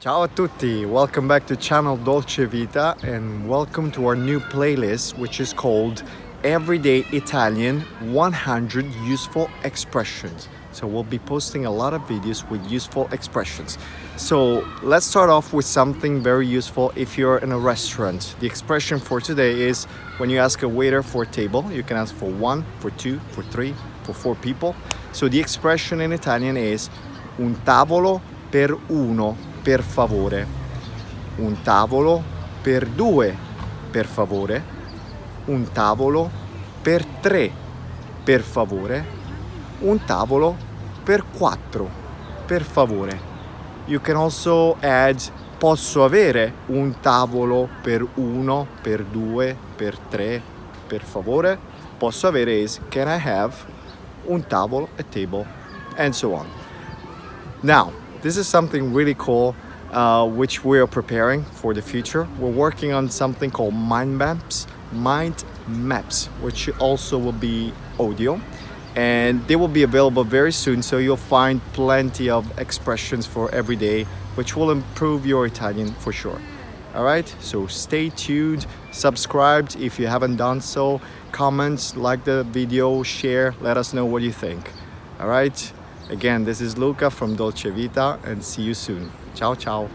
Ciao a tutti, welcome back to channel Dolce Vita and welcome to our new playlist which is called Everyday Italian 100 Useful Expressions. So we'll be posting a lot of videos with useful expressions. So let's start off with something very useful if you're in a restaurant. The expression for today is when you ask a waiter for a table, you can ask for one, for two, for three, for four people. So the expression in Italian is un tavolo per uno, per favore. Un tavolo per due, per favore. Un tavolo per tre, per favore. Un tavolo per quattro, per favore. You can also add posso avere un tavolo per uno, per due, per tre, per favore. Posso avere is can I have un tavolo, a table, and so on. Now, this is something really cool which we are preparing for the future. We're working on something called mind maps, which also will be audio, and they will be available very soon, so you'll find plenty of expressions for every day, which will improve your Italian for sure. All right, so stay tuned, subscribe if you haven't done so, comment, like the video, share, let us know what you think. All right, again, this is Luca from Dolce Vita, and see you soon. Ciao, ciao.